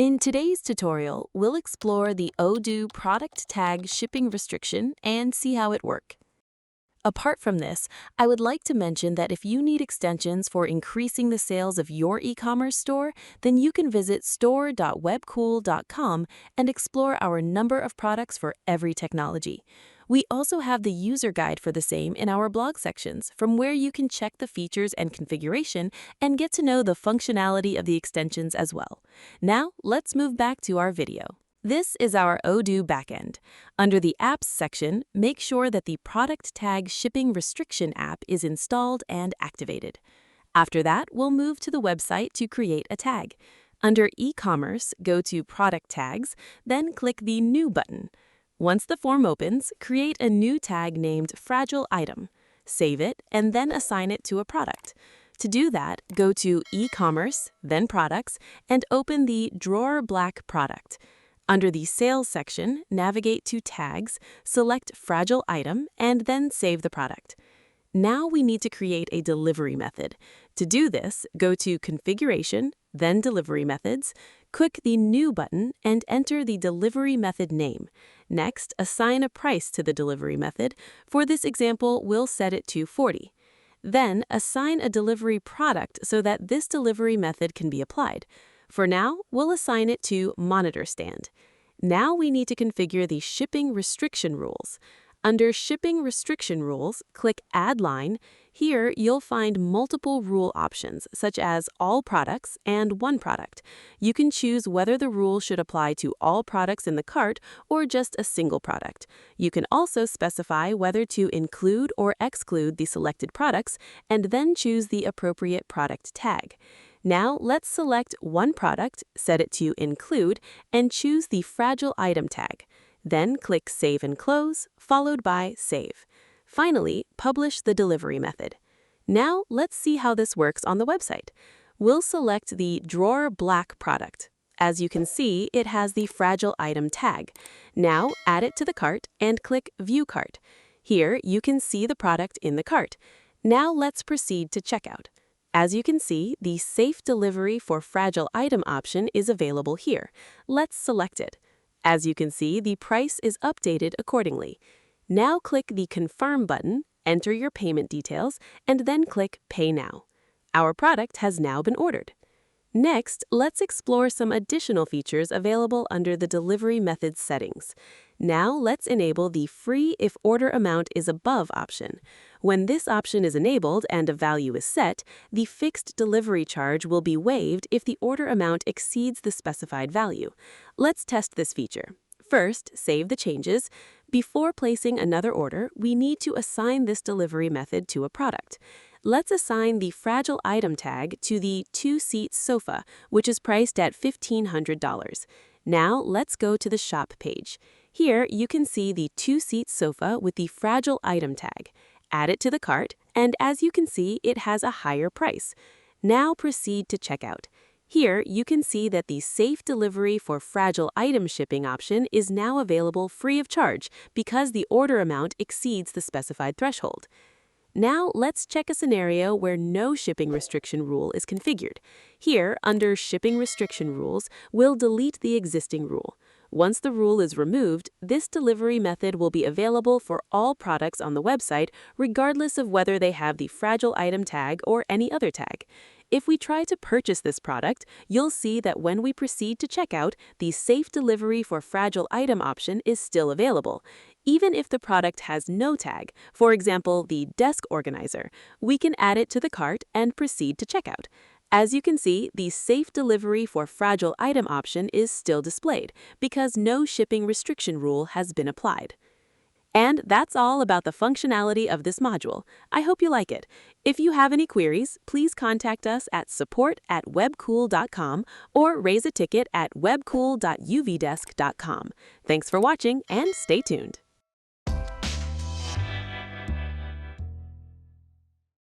In today's tutorial, we'll explore the Odoo product tag shipping restriction and see how it works. Apart from this, I would like to mention that if you need extensions for increasing the sales of your e-commerce store, then you can visit store.webkul.com and explore our number of products for every technology. We also have the user guide for the same in our blog sections, from where you can check the features and configuration and get to know the functionality of the extensions as well. Now, let's move back to our video. This is our Odoo backend. Under the Apps section, make sure that the Product Tag Shipping Restriction app is installed and activated. After that, we'll move to the website to create a tag. Under e-commerce, go to Product Tags, then click the New button. Once the form opens, create a new tag named Fragile Item. Save it, and then assign it to a product. To do that, go to E-commerce, then Products, and open the Drawer Black product. Under the Sales section, navigate to Tags, select Fragile Item, and then save the product. Now we need to create a delivery method. To do this, go to Configuration, then Delivery Methods, click the New button, and enter the delivery method name. Next, assign a price to the delivery method. For this example, we'll set it to 40. Then, assign a delivery product so that this delivery method can be applied. For now, we'll assign it to Monitor Stand. Now we need to configure the Shipping Restriction Rules. Under Shipping Restriction Rules, click Add Line. Here, you'll find multiple rule options, such as All Products and One Product. You can choose whether the rule should apply to all products in the cart or just a single product. You can also specify whether to include or exclude the selected products, and then choose the appropriate product tag. Now, let's select one product, set it to Include, and choose the Fragile Item tag. Then click Save and Close, followed by Save. Finally, publish the delivery method. Now, let's see how this works on the website. We'll select the Drawer Black product. As you can see, it has the Fragile Item tag. Now, add it to the cart and click View Cart. Here, you can see the product in the cart. Now, let's proceed to checkout. As you can see, the Safe Delivery for Fragile Item option is available here. Let's select it. As you can see, the price is updated accordingly. Now click the Confirm button, enter your payment details, and then click Pay Now. Our product has now been ordered. Next, let's explore some additional features available under the Delivery Methods settings. Now let's enable the Free if order amount is above option. When this option is enabled and a value is set, the fixed delivery charge will be waived if the order amount exceeds the specified value. Let's test this feature. First, save the changes. Before placing another order, we need to assign this delivery method to a product. Let's assign the Fragile Item tag to the 2-seat sofa, which is priced at $1,500. Now, let's go to the Shop page. Here, you can see the 2-seat sofa with the Fragile Item tag. Add it to the cart, and as you can see, it has a higher price. Now proceed to checkout. Here, you can see that the Safe Delivery for Fragile Item shipping option is now available free of charge because the order amount exceeds the specified threshold. Now, let's check a scenario where no shipping restriction rule is configured. Here, under Shipping Restriction Rules, we'll delete the existing rule. Once the rule is removed, this delivery method will be available for all products on the website, regardless of whether they have the Fragile Item tag or any other tag. If we try to purchase this product, you'll see that when we proceed to checkout, the Safe Delivery for Fragile Item option is still available. Even if the product has no tag, for example, the desk organizer, we can add it to the cart and proceed to checkout. As you can see, the Safe Delivery for Fragile Item option is still displayed because no shipping restriction rule has been applied. And that's all about the functionality of this module. I hope you like it. If you have any queries, please contact us at support@webkul.com or raise a ticket at webkul.uvdesk.com. Thanks for watching and stay tuned.